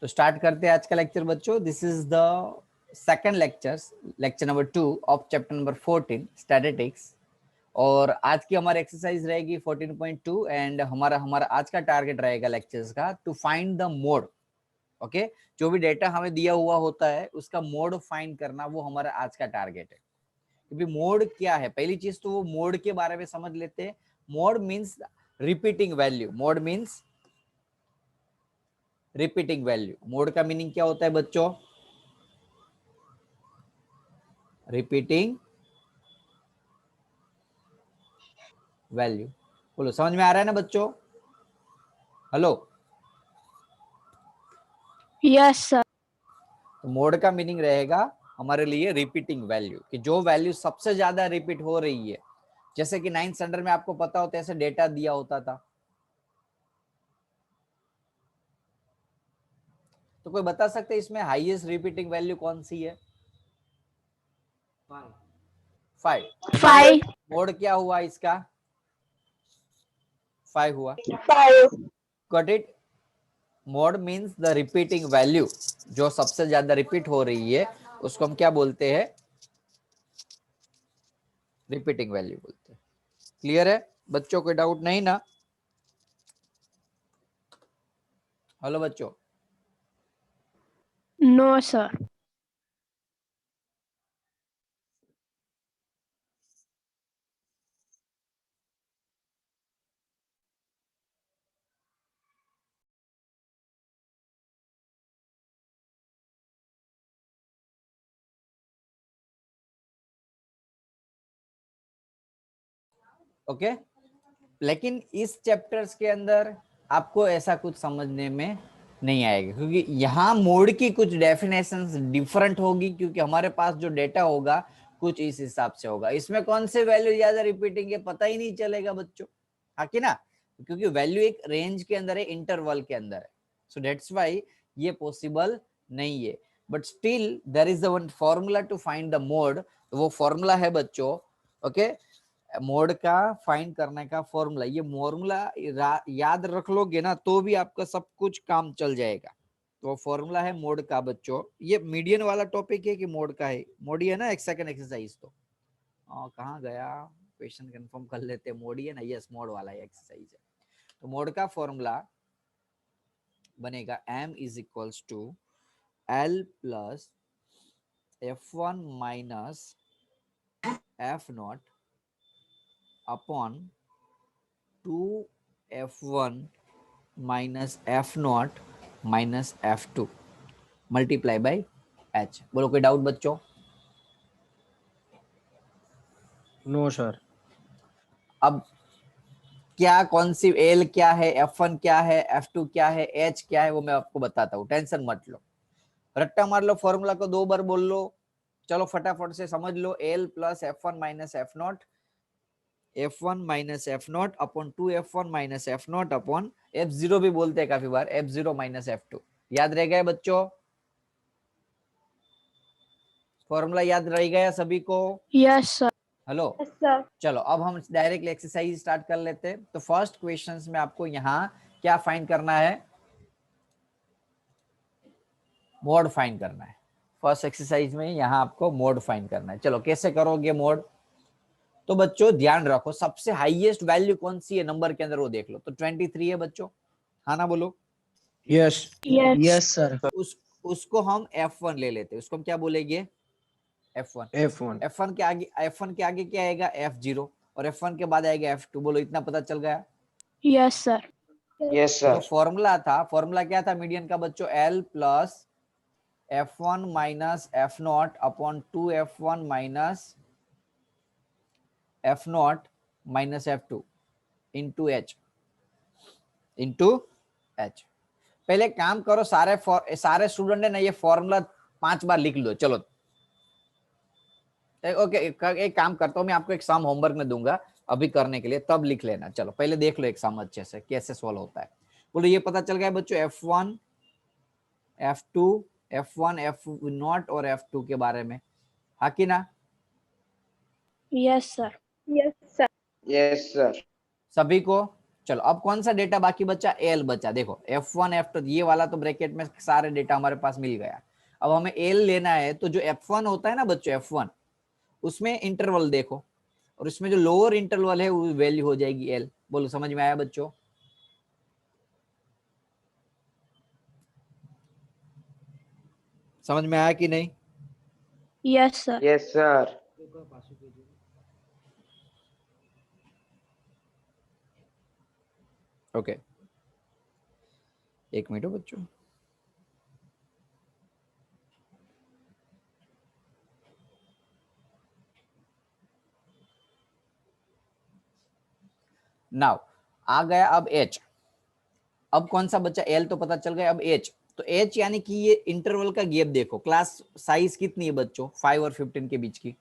तो स्टार्ट करते हैं आज का लेक्चर बच्चों। This is the second lecture number 2 of chapter number 14 statistics. और आज की हमारी एक्सरसाइज रहेगी 14.2 एंड हमारा आज का टारगेट रहेगा लेक्चर्स का to find the mode. Okay, जो भी डेटा हमें दिया हुआ होता है उसका मोड फाइंड करना, वो हमारा आज का टारगेट है। क्योंकि मोड क्या है, पहली चीज तो वो मोड के बारे में समझ लेते हैं। Mode means repeating value. Mode means repeating value. Mode का मीनिंग क्या होता है बच्चों? Repeating value. बोलो, समझ में आ रहा है ना बच्चों? Hello, yes sir. तो मोड का मीनिंग रहेगा हमारे लिए रिपीटिंग वैल्यू, कि जो वैल्यू सबसे ज्यादा रिपीट हो रही है। जैसे कि 9th स्टैंडर्ड में आपको पता होता है, ऐसे डेटा दिया होता था। तो कोई बता सकते हैं इसमें हाईएस्ट रिपीटिंग वैल्यू कौन सी है? 5। 5 मोड क्या हुआ इसका? 5 हुआ। 5 got it? Mode means the repeating value, जो सबसे ज्यादा रिपीट हो रही है उसको हम क्या बोलते हैं? रिपीटिंग वैल्यू बोलते हैं। क्लियर है बच्चों? कोई डाउट नहीं ना? हेलो बच्चों, नो सर। ओके। लेकिन इस चैप्टर्स के अंदर आपको ऐसा कुछ समझने में नहीं आएगा, क्योंकि यहाँ मोड की कुछ डेफिनेशंस डिफरेंट होगी, क्योंकि हमारे पास जो डेटा होगा कुछ इस हिसाब से होगा। इसमें कौन से वैल्यू ज्यादा रिपीटिंग है पता ही नहीं चलेगा बच्चों, हाँ कि ना? क्योंकि वैल्यू एक रेंज के अंदर है, इंटरवल के अंदर है। सो दैट्स व्हाई ये पॉसिबल नहीं है। But still there is the one formula to find the mode. वो फॉर्मूला है बच्चों, ओके, मोड का फाइंड करने का फॉर्मूला। ये फॉर्मूला याद रख लोगे ना तो भी आपका सब कुछ काम चल जाएगा। तो फॉर्मूला है मोड का बच्चों। ये मीडियन वाला टॉपिक है कि मोड का है? मोड ही है ना, एक सेकंड एक्सरसाइज। तो कहाँ गया क्वेश्चन? कंफर्म कर लेते हैं। मोड ही है ना? यस, मोड वाला एक्सरसाइज है। तो मोड का फॉर्मूला बनेगा m is equals to l plus f1 minus f0 upon 2f1 minus f0 minus f2 multiply by h। बोलो, कोई डाउट बच्चों? No sir. अब क्या, कौन सी l क्या है, f1 क्या है, f2 क्या है, h क्या है, वो मैं आपको बताता हूँ। टेंशन मत लो, रट्टा मार लो, फॉर्मूला को 2 बार बोल लो। चलो फटाफट से समझ लो। l plus f1 minus f0, f1 minus f0 upon 2f1 minus f0 upon f0 भी बोलते हैं काफी बार, f0 माइनस f2। याद रह गया बच्चों? फॉर्मूला याद रह गया सभी को? Yes sir. Hello sir. चलो अब हम डायरेक्टली एक्सरसाइज स्टार्ट कर लेते हैं। तो फर्स्ट क्वेश्चंस में आपको यहाँ क्या फाइंड करना है? मोड फाइंड करना है। फर्स्ट एक्सरसाइज में यहाँ आपको मोड फाइंड करना है। चलो कैसे करोगे मोड? तो बच्चों ध्यान रखो, सबसे हाईएस्ट वैल्यू कौन सी है नंबर के अंदर वो देख लो। तो 23 है बच्चों, हाँ ना? बोलो यस यस यस सर। उसको हम f1 ले लेते हैं। उसको हम क्या बोलेंगे? f1। F1 f1 के आगे क्या आएगा? f0। और f1 के बाद आएगा f2। बोलो, इतना पता चल गया? Yes sir. यस जो सर। फॉर्मूला था, फॉर्मूला क्या था मीडियन का बच्चों? l plus f1 minus f0 upon 2f1 minus f0 minus f2 into h। पहले काम करो, सारे स्टूडेंट है ना, ये फॉर्मूला 5 बार लिख लो। चलो ओके, एक काम करता हूँ, मैं आपको एक सम होमवर्क में दूंगा अभी करने के लिए, तब लिख लेना। चलो पहले देख लो एक सम अच्छे से कैसे सॉल्व होता है। बोलो, ये पता चल गया बच्चों f1 f2 f1 f0 और f2 के बारे में, हाँ कि ना? Yes sir. Yes sir. Yes sir. सभी को चलो अब कौन सा डेटा बाकी बचा, एल बचा। देखो F1 F2 ये वाला तो ब्रैकेट में सारे डेटा हमारे पास मिल गया। अब हमें एल लेना है, तो जो F1 होता है ना बच्चों, F1 उसमें इंटरवल देखो, और इसमें जो लोअर इंटरवल है वो वैल्यू हो जाएगी एल। बोलो समझ में आया बच्चों? समझ में आया कि नहीं? Yes, sir. Yes, sir. Okay, एक मिनट हो बच्चों। नाउ आ गया अब एच। अब कौन सा बच्चा, एल तो पता चल गया, अब एच। तो एच यानी कि ये इंटरवल का गैप देखो, क्लास साइज कितनी है बच्चों, 5 और 15 के बीच की।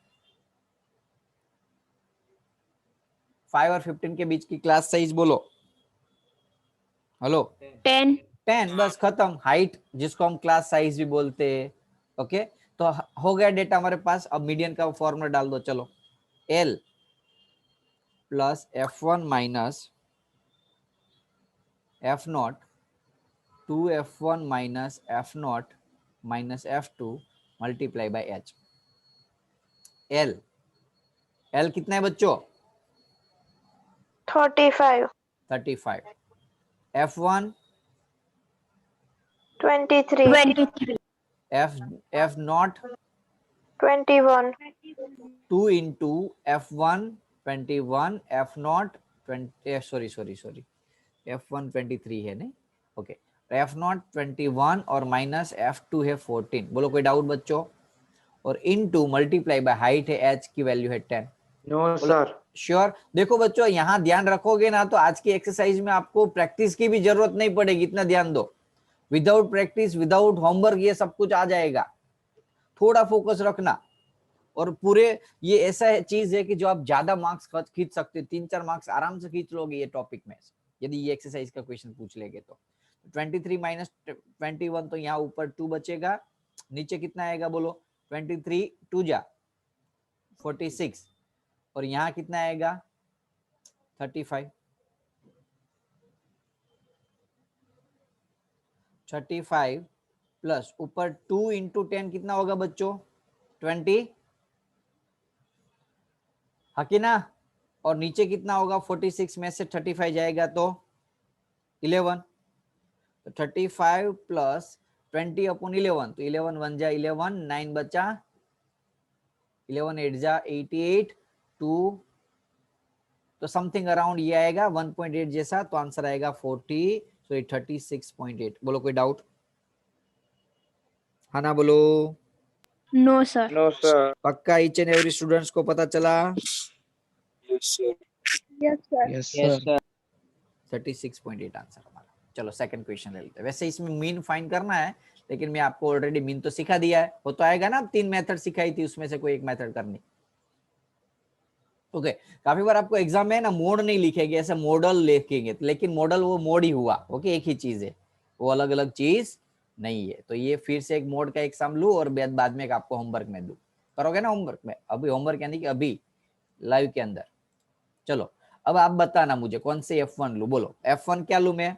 5 और 15 के बीच की क्लास साइज बोलो। हेलो? 10. 10, बस खत्म। हाइट जिसको हम क्लास साइज भी बोलते हैं। ओके, तो हो गया डेटा हमारे पास। अब मीडियन का फॉर्मूला डाल दो। चलो, L plus F1 minus F0 2F1 minus F0 minus F2 multiply by H। L कितना है बच्चों? 35. 35। F1 23. 23. F0 21. 2 into F1 21 F0 20 sorry F1 23 है नहीं। ओके, F0 21 और माइनस F2 है 14। बोलो कोई डाउट बच्चों? और इनटू मल्टीप्लाई बाय हाइट है, H की वैल्यू है 10। No, sir. श्योर? देखो बच्चों, यहाँ ध्यान रखोगे ना तो आज की एक्सरसाइज में आपको प्रैक्टिस की भी जरूरत नहीं पड़ेगी, इतना ध्यान दो। विदाउट प्रैक्टिस विदाउट होमवर्क ये सब कुछ आ जाएगा। थोड़ा फोकस रखना। और पूरे ये ऐसा चीज है कि जो आप ज्यादा मार्क्स खींच सकते हो, 3-4 मार्क्स आराम से खींच लोगे ये टॉपिक में, यदि ये एक्सरसाइज का क्वेश्चन पूछ लेंगे तो। 23 माइनस 21, तो यहाँ ऊपर 2 बचेगा, नीचे कितना आएगा बोलो? 23 2 जा 46, और यहाँ कितना आएगा? 35। 35 प्लस ऊपर 2 इंटू 10 कितना होगा बच्चों? 20, हाँ कि ना? और नीचे कितना होगा? 46 में से 35 जाएगा तो 11। तो 35 प्लस 20 अपॉन 11, तो 11 1 जा 11, 9 बचा, 11 8 जा 88, 2 तो समथिंग अराउंड ये आएगा 1.8 जैसा, तो आंसर आएगा 40, सो ये 36.8। बोलो कोई डाउट? हाँ ना बोलो? No, sir. No, sir. पक्का ईच एंड एवरी स्टूडेंट्स को पता चला? Yes, sir. Yes, sir. Yes, Yes, sir. sir. 36.8 answer हमारा। चलो सेकंड क्वेश्चन ले लेते हैं। वैसे इसमें मीन फाइंड करना है, लेकिन मैं आपको ऑलरेडी मीन तो सिखा दिया है, वो तो आएगा ना। 3 मेथड सिखाई थी, उसमें से कोई एक मेथड करनी। ओके, काफी बार आपको एग्जाम में ना मोड नहीं लिखेंगे, ऐसे मॉडल लिखेंगे, लेकिन मॉडल वो मोड ही हुआ। ओके, एक ही चीज है, वो अलग अलग चीज नहीं है। तो ये फिर से एक मोड का एग्जाम लू और बाद में आपको होमवर्क में दूं। करोगे ना होमवर्क में? अभी होमवर्क यानी कि अभी लाइव के अंदर। चलो अब आप बताना मुझे कौन से F1 लू। बोलो F1 क्या लू मैं?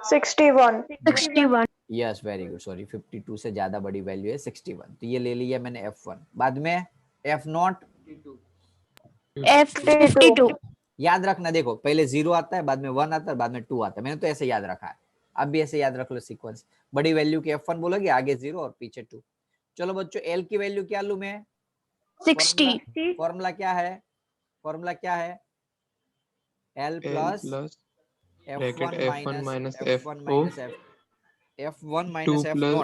61. 61. Yes, very good. सॉरी, 52 से ज्यादा बड़ी वैल्यू है 61, तो ये ले लिया मैंने F1। बाद में F0 F52. याद रखना। देखो पहले 0 आता है, बाद में 1 आता है, बाद में 2 आता है। मैंने तो ऐसे याद रखा है, आप भी ऐसे याद रख लो सीक्वेंस। बड़ी वैल्यू की F1 बोलोगे, आगे 0 और पीछे 2। चलो बच्चों, L की वैल्यू क्या लू मैं? 60. फॉर्मूला क्या है? फॉर्मूला क्या है? L L plus plus F1 bracket F1 minus minus F1 F0 minus F1 2 minus plus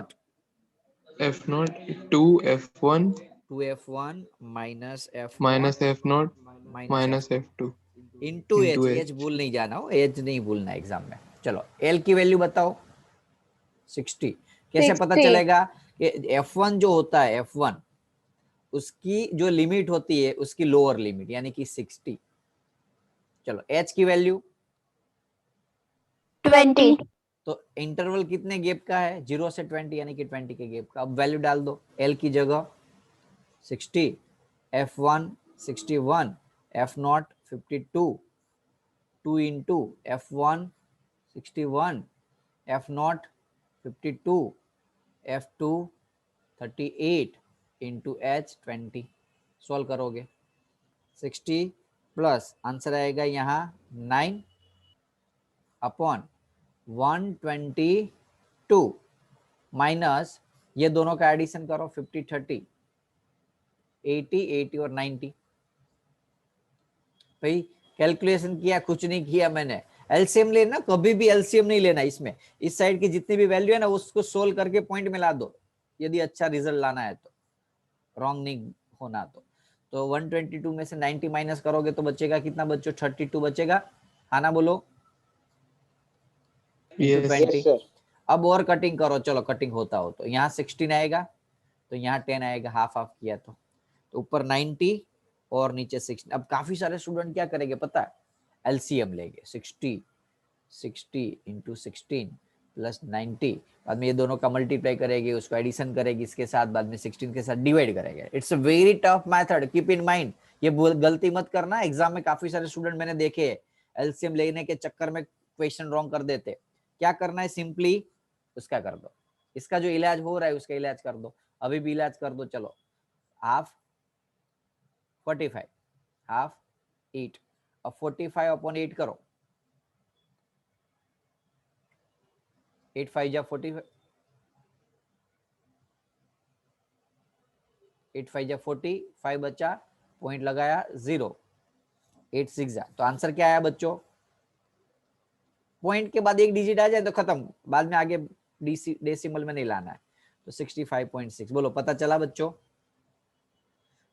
F0 F0 2F1 2F1 minus F0 minus F0 minus minus F2 F2 into into H. H H. भूल नहीं जाना हो, H नहीं भूलना exam में। चलो L की value बताओ। 60। कैसे पता 60. चलेगा कि F1 जो होता है, F1 उसकी जो लिमिट होती है, उसकी लोअर लिमिट यानी कि 60। चलो H की वैल्यू 20. तो इंटरवल कितने गैप का है? 0 से 20 यानी कि 20 के गैप का। अब वैल्यू डाल दो। L की जगह 60, F1 61, F0 52, 2 into F1 61, F0 52, F2 38 into H 20। Solve करोगे 60 प्लस आंसर आएगा यहाँ 9 अपॉन 122 माइनस ये दोनों का एडिशन करो 50 30 80 80 और 90। भाई कैलकुलेशन किया, कुछ नहीं किया मैंने। एलसीएम लेना, कभी भी एलसीएम नहीं लेना इसमें। इस साइड की जितनी भी वैल्यू है ना उसको सोल्व करके पॉइंट में ला दो यदि अच्छा रिजल्ट लाना है तो, रॉन्ग नहीं होना तो 122 में से 90 माइनस करोगे तो बचेगा कितना बच्चों? 32 बचेगा। हाँ ना बोलो? Yes. 20। अब और कटिंग करो, चलो कटिंग होता हो तो यहाँ 16 आएगा तो यहाँ 10 आएगा, हाफ हाफ किया तो ऊपर 90 और नीचे 16। अब काफी सारे स्टूडेंट क्या करेंगे पता है? एलसीएम लेंगे 60 इंटू 16 प्लस 90, बाद में ये दोनों का मल्टीप्लाई करेंगे, उसको एडिशन करेगी इसके साथ, बाद में 16 के साथ डिवाइड करेंगे। It's a very tough method, keep in mind. ये गलती मत करना, एग्जाम में काफी सारे स्टूडेंट मैंने देखे एलसीएम लेने के चक्कर में क्वेश्चन रॉन्ग कर देते। क्या करना है? सिंपली उसका कर दो, इसका जो इलाज हो रहा है उसका इलाज कर दो, अभी भी इलाज कर दो। चलो हाफ 45 हाफ 8, अब 45 अपॉन 8 करो, 8 5 जा 45, 8 5 जा 40, 5 बचा, पॉइंट लगाया 0, 8 6 जा। तो आंसर क्या आया बच्चों? पॉइंट के बाद एक डिजिट आ जाए तो खत्म, बाद में आगे डेसिमल में नहीं लाना है। तो 65.6 बोलो, पता चला बच्चों?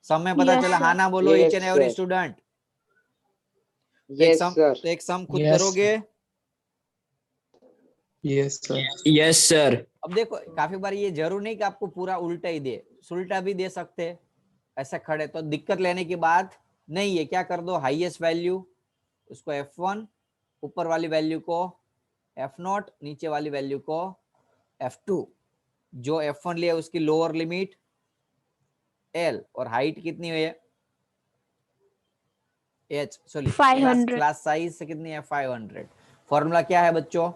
समय पता Yes, चला? sir. हाँ ना बोलो Yes, each and every sir. Student. Yes, sir. तो एक सम खुद Yes, करोगे। Yes, sir. Yes sir. अब देखो काफी बार ये जरूर नहीं कि आपको पूरा उल्टा ही दे, उल्टा भी दे सकते हैं ऐसा खड़े, तो दिक्कत लेने की बात नहीं है। क्या कर दो? हाईएस्ट वैल्यू उसको F1, ऊपर वाली वैल्यू को F0, नीचे वाली वैल्यू को F2। जो F1 लिया उसकी लोअर लिमिट L और हाइट कितनी है? H, sorry 500. क्लास साइज से कितनी है? 500। फॉर्मूला क्या है बच्चों?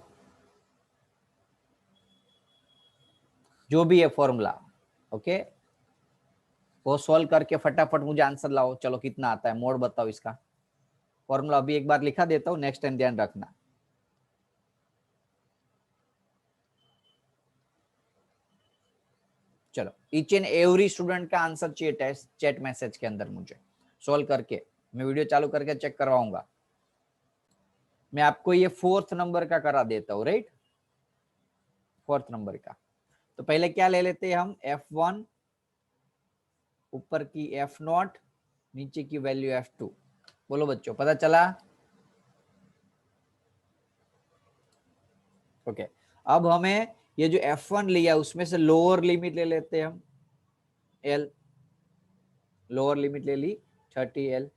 जो भी है फॉर्मूला, ओके, वो सॉल्व करके फटाफट मुझे आंसर लाओ। चलो कितना आता है, मोड बताओ इसका। फॉर्मूला अभी एक बार लिखा देता हूँ, नेक्स्ट टाइम ध्यान रखना। चलो ईच एंड एवरी स्टूडेंट का आंसर चाहिए टेस्ट चैट मैसेज के अंदर मुझे सॉल्व करके। मैं वीडियो चालू करके चेक करवाऊंगा। मैं आपको ये 4th नंबर का करा देता हूँ, राइट? 4th नंबर का। तो पहले क्या ले लेते हैं हम? F1, ऊपर की F0, नीचे की वैल्यू F2। बोलो बच्चों, पता चला? ओके, अब हमें ये जो F1 लिया उसमें से लोअर लिमिट ले लेते हैं हम, L, लोअर लिमिट ले ली 30L।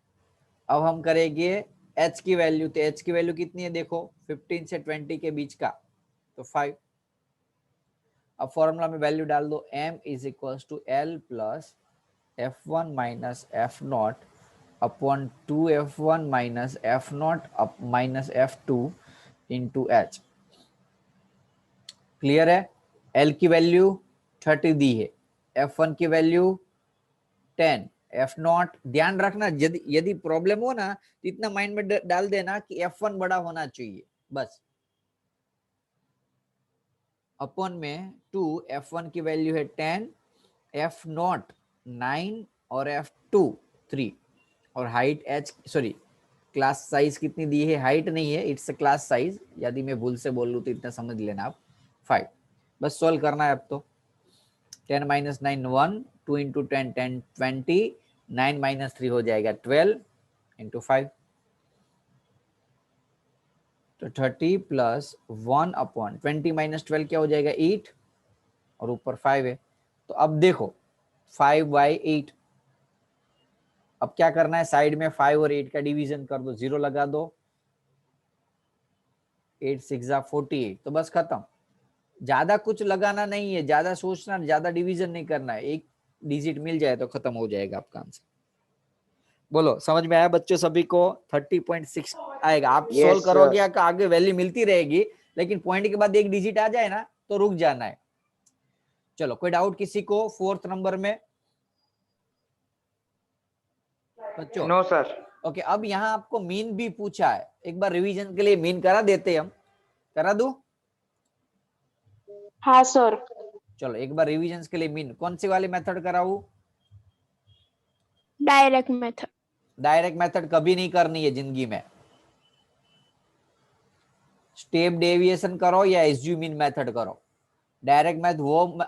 अब हम करेंगे H की वैल्यू, तो H की वैल्यू कितनी है देखो, 15 से 20 के बीच का, तो 5। अब फॉर्मूला में वैल्यू डाल दो, M is equal to L plus F1 minus F0 upon 2F1 minus F0 minus F2 into H। Clear है? L की वैल्यू 30 दी है, F1 की वैल्यू 10, F0, ध्यान रखना यदि प्रॉब्लम हो ना तो इतना माइंड में डाल देना कि F1 बड़ा होना चाहिए बस। अपॉन में 2, F1 की वैल्यू है 10, F0 9 और F2 3, और height H, sorry class size कितनी दी है? हाइट नहीं है, इट्स क्लास साइज। यदि मैं भूल से बोल लूं तो इतना समझ लेना आप, 5। बस सॉल्व करना है अब तो। 10 माइनस 9 1, 2 इंटू 10 10 20, 9 माइनस 3 हो जाएगा 12 इंटू 5, तो 30 प्लस 1 अपॉन 20 माइनस 12 क्या हो जाएगा? 8, और ऊपर 5 है। तो अब देखो 5/8। अब क्या करना है? साइड में 5 और 8 का डिवीजन कर दो, 0 लगा दो, 8 6 48, तो बस खत्म। ज्यादा कुछ लगाना नहीं है, ज्यादा सोचना, ज्यादा डिवीजन नहीं करना है, एक डिजिट मिल जाए तो खत्म हो जाएगा आपका आंसर। बोलो समझ में आया बच्चों सभी को? 30.6 आएगा। आप Yes, सोल्व करोगे sir. या आगे वैल्यू मिलती रहेगी, लेकिन पॉइंट के बाद एक डिजिट आ जाए ना तो रुक जाना है। चलो, कोई डाउट किसी को फोर्थ नंबर में बच्चों? No, sir. ओके, अब यहाँ आपको मीन भी पूछा है, एक बार रिवीजन के लिए मीन करा देते हैं हम, करा दूं? हाँ सर। चलो एक बार रिवीजन के लिए मीन कौन सी वाली मेथड कराऊं? Direct method. डायरेक्ट मेथड कभी नहीं करनी है जिंदगी में। स्टेप डेविएशन करो या एसयू मीन मेथड करो। डायरेक्ट मेथड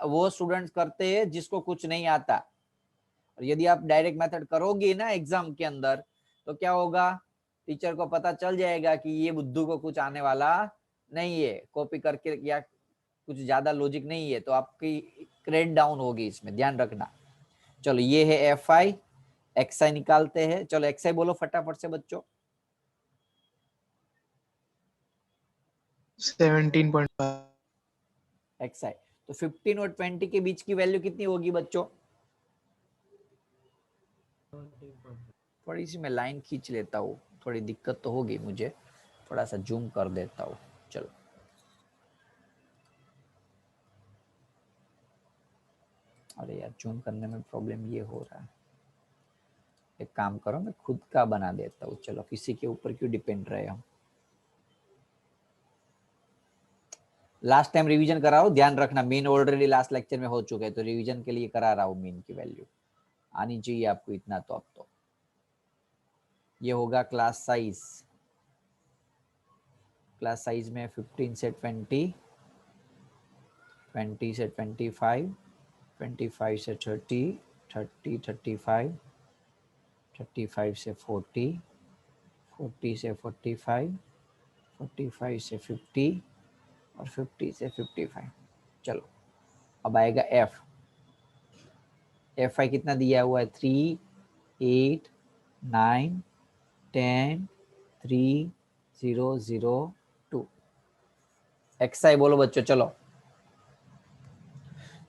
वो स्टूडेंट्स करते हैं जिसको कुछ नहीं आता, और यदि आप डायरेक्ट मेथड करोगे ना एग्जाम के अंदर, तो क्या होगा, टीचर को पता चल जाएगा कि ये बुद्धू को कुछ आने वाला नहीं है, कॉपी करके या कुछ ज्यादा लॉजिक नहीं है, तो आपकी ग्रेड डाउन होगी, इसमें ध्यान रखना। चलो ये है एफ आई, एक्स आई निकालते हैं। चलो एक्स आई बोलो फटाफट से बच्चों। 17.5. एक्स आई तो 15 और 20 के बीच की वैल्यू कितनी होगी बच्चों? थोड़ी सी मैं लाइन खींच लेता हूँ, थोड़ी दिक्कत तो होगी मुझे, थोड़ा सा जूम कर देता हूँ। चलो अरे यार जूम करने में प्रॉब्लम ये हो रहा है, एक काम करो मैं खुद का बना देता हूँ। चलो किसी के ऊपर क्यों डिपेंड रहे हम। लास्ट टाइम रिवीजन कराओ, ध्यान रखना मीन ऑलरेडी लास्ट लेक्चर में हो चुके हैं, तो रिवीजन के लिए करा रहा हूँ। मीन की वैल्यू आनी चाहिए आपको इतना, तो अब तो ये होगा क्लास साइज। क्लास साइज में 15 से 20, 20 से 25, 25 से 30, 30 35, 35 से 40, 40 से 45, 45 से 50 और 50 से 55। चलो अब आएगा एफ। एफ आई कितना दिया हुआ है? 3, 8, 9, 10, 3, 0, 0, 2। एक्स आई बोलो बच्चों। चलो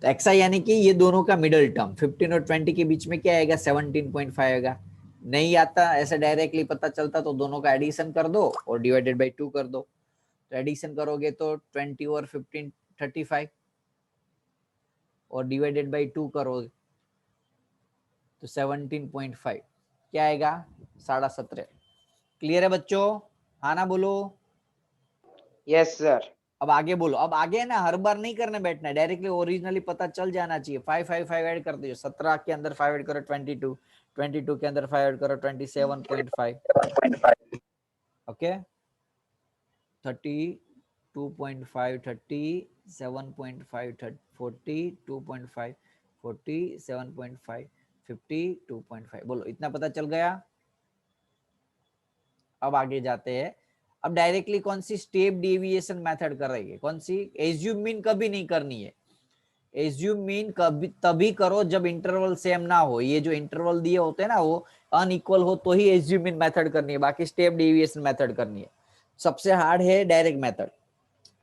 तो एक्स आई यानी कि ये दोनों का मिडल टर्म 15 और 20 के बीच में क्या आएगा? 17.5 आएगा। नहीं आता ऐसे डायरेक्टली पता चलता तो दोनों का एडिशन कर दो और डिवाइडेड बाई 2 कर दो। तो एडिशन करोगे तो 20 और 15 35 और डिवाइडेड बाई 2 करोगे तो 17.5 क्या आएगा? 17.5। क्लियर है बच्चों? हाँ ना बोलो। Yes, sir. अब आगे बोलो। अब आगे है ना, हर बार नहीं करने बैठना है, डायरेक्टली ओरिजिनली पता चल जाना चाहिए। 5 5 5 ऐड कर दो, 17 के अंदर 5 ऐड करो 22, 22 के अंदर 5 ऐड करो 27.5, ओके 32.5, 37.5, 40, 2.5, 47.5, 52.5। बोलो इतना पता चल गया। अब आगे जाते हैं। अब डायरेक्टली कौन सी स्टेप डेविएशन मेथड कर रही है? कौन सी? एज्यूम मीन कभी नहीं करनी है। एज्यूम मीन कभी तभी करो जब इंटरवल सेम ना हो। ये जो इंटरवल दिए होते हैं ना वो अनइक्वल हो तो ही एज्यूम मीन मेथड करनी है, बाकी स्टेप डेविएशन मेथड करनी है। सबसे हार्ड है डायरेक्ट मेथड,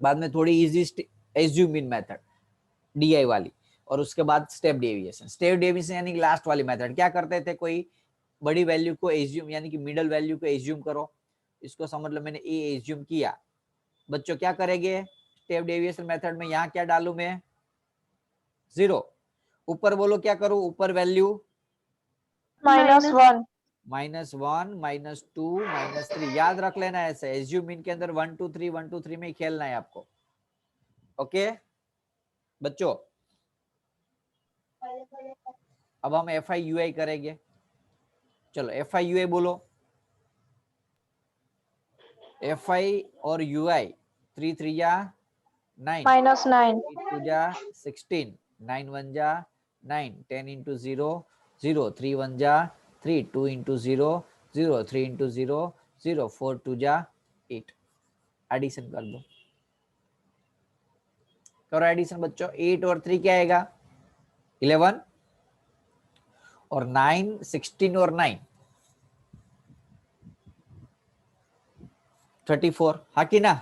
बाद में थोड़ी easy assume mean method DI वाली, और उसके बाद स्टेप डेविएशन। स्टेप डेविएशन यानी कि लास्ट वाली मेथड। क्या करते थे, कोई बड़ी वैल्यू को एज्यूम यानी कि मिडल वैल्यू को एज्यूम करो, इसको समझ लो मैंने ए एज्यूम किया। बच्चों क्या करेंगे स्टेप डेविएशन मेथड में? यहाँ क्या डालू मैं? 0। ऊपर बोलो क्या करूं? ऊपर वैल्यू -1। -1, -2, -3 याद रख लेना है। ऐसे एज्यूम मीन के अंदर 1 2 3 1 2 3 में ही खेलना है आपको। ओके बच्चों, अब हम एफ आई यू आई करेंगे। चलो एफ आई यू आई बोलो। एफ आई और यू आई 3 3 या 9, -9। 8 2 जा 16, 9 1 जा 9, 10 into 0 0, 3 1 जा 3, 2 into 0 0, 3 into 0 0, 4 2 जा 8। एडिशन कर दो, करो एडिशन बच्चों। 8 और 3 क्या आएगा? 11 और 9 16 और 9 34। हाँ कि ना?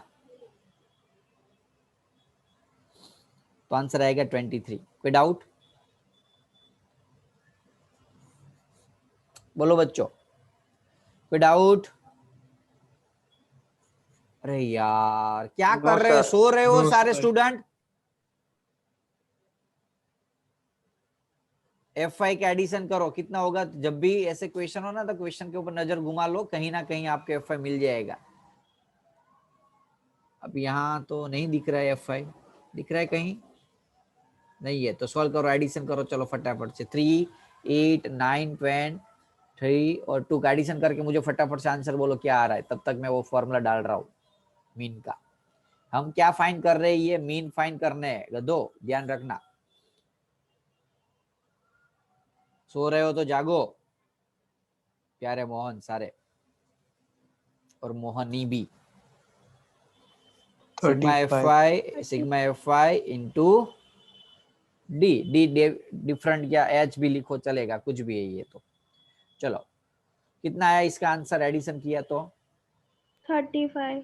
तो आंसर आएगा 23। कोई डाउट? बोलो बच्चों, कोई डाउट? अरे यार क्या No, कर रहे हो, sir. सो रहे हो No, सारे sir. स्टूडेंट? F5 का एडिशन करो, कितना होगा? जब भी ऐसे क्वेश्चन हो ना तो क्वेश्चन के ऊपर नजर घुमा लो, कहीं ना कहीं आपके F5 मिल जाएगा। अब यहाँ तो नहीं दिख रहा है F5, दिख रहा है कहीं? नहीं है तो सॉल्व करो, एडिशन करो, चलो फटाफट से। 3, 8, 9, 10, 3 और 2 का एडिशन करके मुझे फटाफट से आंसर बोलो क्या आ रहा है, तब तक मैं वो फॉर्मूला डाल रहा हूँ मीन का। हम क्या फाइंड कर रहे हैं? ये मीन फाइंड करने है गधो, ध्यान रखना। सो रहे हो तो जागो प्यारे मोहन सारे, और मोहनी भी। Sigma 35. F I into D, D different या एच भी लिखो चलेगा, कुछ भी है ये तो। चलो कितना आया इसका आंसर एडिशन किया तो? 35.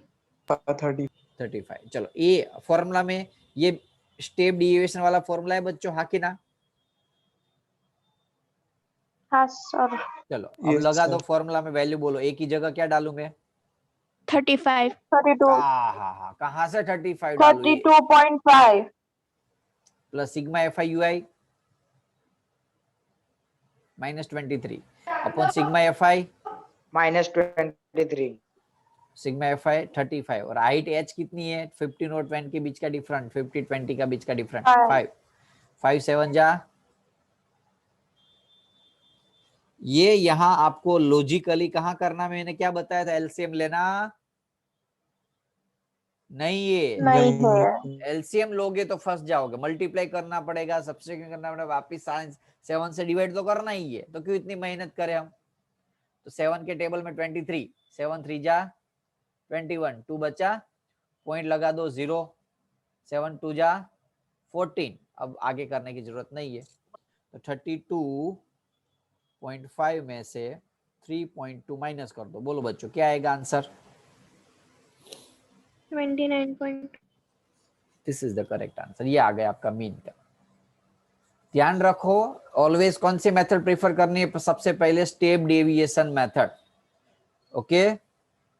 30. 35। चलो ये फॉर्मूला में ये स्टेप डिविएशन वाला फॉर्मूला है बच्चों, हाँ कि ना? हाँ सर. चलो अब Yes, लगा sir. दो फॉर्मूला में वैल्यू, बोलो एक ही जगह क्या डालूंगे? 35. 32. हाँ, कहाँ से 35 डालू? 32.5. Plus sigma F I you I -23 upon sigma F I -23. Sigma F I 35 और हाइट एच कितनी है? 15 और 20 के बीच का डिफरेंट, 50 20 का बीच का डिफरेंट 5 5 7 जा। ये यहाँ आपको लॉजिकली कहाँ करना, मैंने क्या बताया था? एलसीएम लेना नहीं है, नहीं है. एलसीएम लोगे तो फंस जाओगे, मल्टीप्लाई करना पड़ेगा, सब्सट्रैक्शन करना पड़ेगा, वापिस 7 से डिवाइड तो करना ही है, तो क्यों इतनी मेहनत करें हम? तो 7 के टेबल में 23, 7 3 जा 21, 2 बचा, पॉइंट लगा दो 0, 7 2 जा 14, अब आगे करने की जरूरत नहीं है। तो 32.5 में से 3.2 माइनस कर दो, बोलो बच्चों क्या आएगा answer? 29. This is the correct answer, ये आ गया आपका मीन का। ध्यान रखो ऑलवेज कौन सी मेथड प्रेफर करनी है? सबसे पहले स्टेप डेविएशन मेथड, ओके।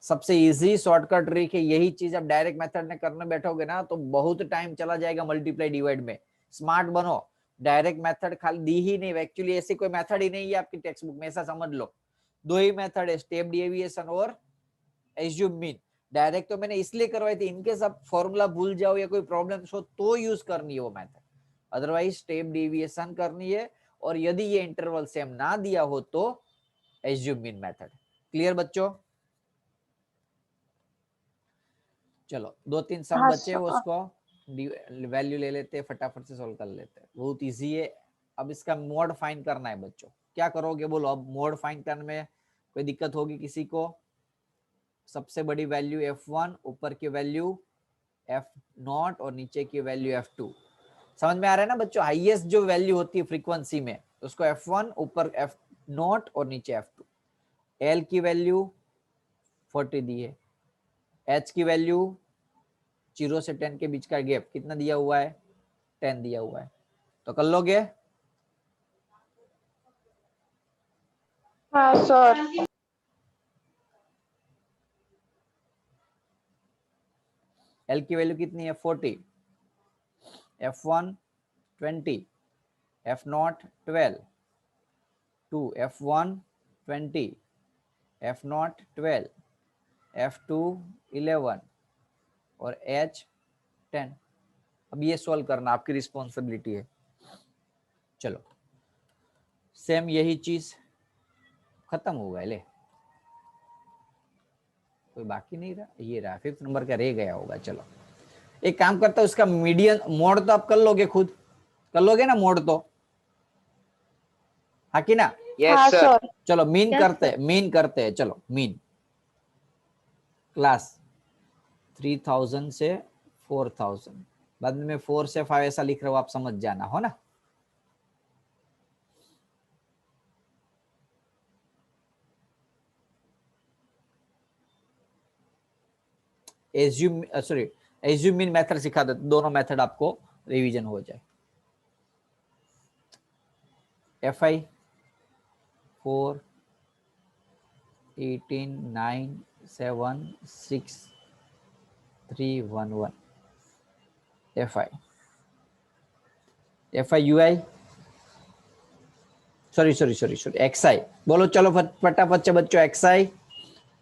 सबसे इजी शॉर्टकट ट्रिक है, यही चीज आप डायरेक्ट मेथड में करने बैठोगे ना तो बहुत टाइम चला जाएगा मल्टीप्लाई डिवाइड में। स्मार्ट बनो, डायरेक्ट मेथड खाली दी ही नहीं, एक्चुअली ऐसी कोई मेथड ही नहीं है आपकी टेक्स्ट बुक में, ऐसा समझ लो। दो ही मेथड है, स्टेप डेविएशन और एज्यूम मीन। डायरेक्ट तो मैंने इसलिए करवाई थी, इनके सब फॉर्मूला भूल जाओ या कोई प्रॉब्लम हो तो यूज करनी है वो मेथड, अदरवाइज स्टेप डेविएशन करनी है। और यदि ये इंटरवल सेम ना दिया हो तो एज्यूम मीन मेथड। क्लियर बच्चों? चलो 2-3 सम हाँ बचे, सर. उसको वैल्यू ले लेते हैं, फटाफट से सॉल्व कर लेते हैं, बहुत इजी है। अब इसका मोड फाइंड करना है बच्चों, क्या करोगे बोलो? अब मोड फाइंड करने में कोई दिक्कत होगी किसी को? सबसे बड़ी वैल्यू f1, ऊपर की वैल्यू f0 और नीचे की वैल्यू f2। समझ में आ रहा है ना बच्चों? हाईएस्ट जो वैल्यू होती है फ्रीक्वेंसी में उसको f1, ऊपर f0 और नीचे f2। l की वैल्यू 40 दी है, h की वैल्यू 0 से 10 के बीच का गैप कितना दिया हुआ है? 10 दिया हुआ है, तो कर लोगे? हाँ सर. L की वैल्यू कितनी है? 40, f1 20, f0 12, 2 f1 20, f0 12, f2 11 और h 10। अब ये सॉल्व करना आपकी रिस्पॉन्सिबिलिटी है। चलो सेम यही चीज खत्म हो गया, ले कोई बाकी नहीं रहा, ये रहा 5th नंबर का रह गया होगा। चलो एक काम करता हूं, उसका मीडियन मोड तो आप कर लोगे, खुद कर लोगे ना मोड तो, हाँ कि ना? Yes, हाँ sir. सर. चलो मीन Yes, करते हैं, मीन करते हैं। चलो मीन क्लास 3000 से 4000, बाद में 4 से 5 ऐसा लिख रहा हूं, आप समझ जाना, हो ना? Assume sorry assume mean method सिखा दो, दोनों मेथड आपको रिवीजन हो जाए। fi 4 18 9 7 6 311 FI UI sorry XI बोलो चलो फटाफट से बच्चों। XI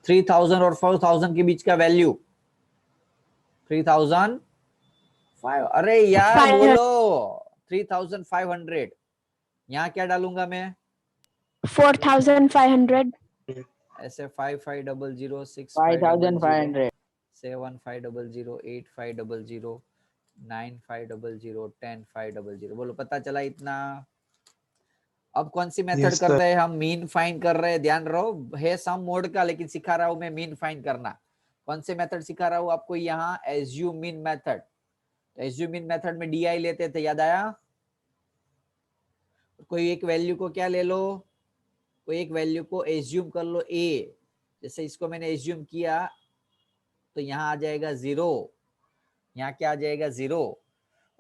3000 और 4000 के बीच का वैल्यू 3005। अरे यार 500 बोलो 3500। यहाँ क्या डालूंगा मैं? 4500 ऐसे 5500 5500 7500 8500 9500 10500। बोलो पता चला इतना। अब कौन सी मेथड Yes, कर sir. रहे हैं हम? मीन फाइंड कर रहे हैं। ध्यान रहो है सम मोड का, लेकिन सिखा रहा हूं मैं मीन फाइंड करना। कौन से मेथड सिखा रहा हूं आपको? यहाँ assume mean method. Assume mean method में DI लेते थे, याद आया? कोई एक वैल्यू को क्या ले लो, कोई एक वैल्यू को एज्यूम कर लो A। जैसे इसको मैंने एज्यूम किया तो यहाँ आ जाएगा 0, यहाँ क्या आ जाएगा 0।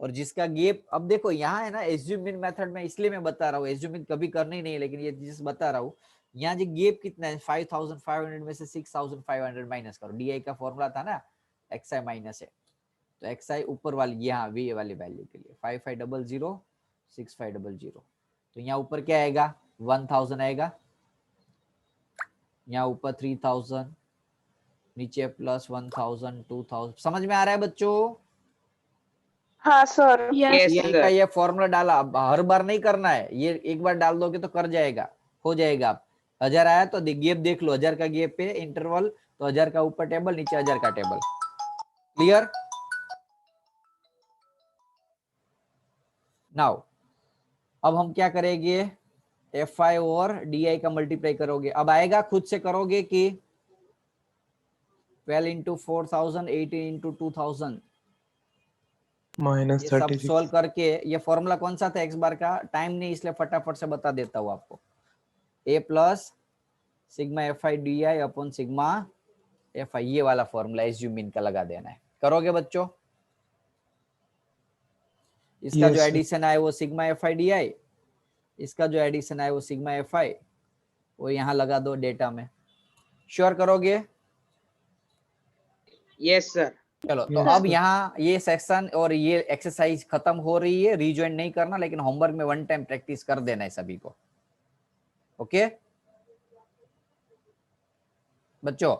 और जिसका गैप, अब देखो यहाँ है ना एज्यूम मीन मेथड में, इसलिए मैं बता रहा हूँ एज्यूम मीन कभी करनी नहीं है, लेकिन ये जिस बता रहा हूँ यहाँ जो गैप कितना है 5500 में से 6500 माइनस करो। DI का फॉर्मूला था ना XI माइनस है, तो XI ऊपर वाली यहाँ V वाली वैल्यू के लिए 5500 6500। तो यहाँ ऊपर क्या आएगा 1000 आएगा, यहाँ ऊपर 3000, नीचे प्लस 1000 2000। समझ में आ रहा है बच्चों? हाँ सर। Yes, DI का sir. ये फॉर्मूला डाला, अब हर बार नहीं करना है, ये एक बार डाल दोगे तो कर जाएगा, हो जाएगा। आप 1000 आया तो गैप देख लो, 1000 का गैप पे इंटरवल, तो 1000 का ऊपर टेबल, नीचे 1000 का टेबल। क्लियर? नाउ अब हम क्या करेंगे? FI और DI का मल्टीप्लाई करोगे। अब आएगा, खुद से करोगे कि 12 इंटू 4000 18 इंटू 2000। minus ये सब 36. सोल्व करके, ये फॉर्मूला कौन सा था? एक्स बार का टाइम नहीं, इसलिए फटाफट से बता देता हूँ आपको। A plus sigma FI DI upon sigma FI, ये वाला फॉर्मूला एज्यूम मीन का लगा देना है। करोगे बच्चों? इसका Yes, जो sir. एडिशन आए वो सिग्मा FI DI, इसका जो एडिशन आए वो सिग्मा FI, वो यहाँ लगा दो डेटा में। श्योर करोगे? Yes, sir. चलो तो Yes, अब sir. यहाँ ये सेक्शन और ये एक्सरसाइज खत्म हो रही है, रीजॉइन नहीं करना, लेकिन होमवर्क में 1 टाइम प्रैक्टिस कर देना है सभी को। ओके बच्चों?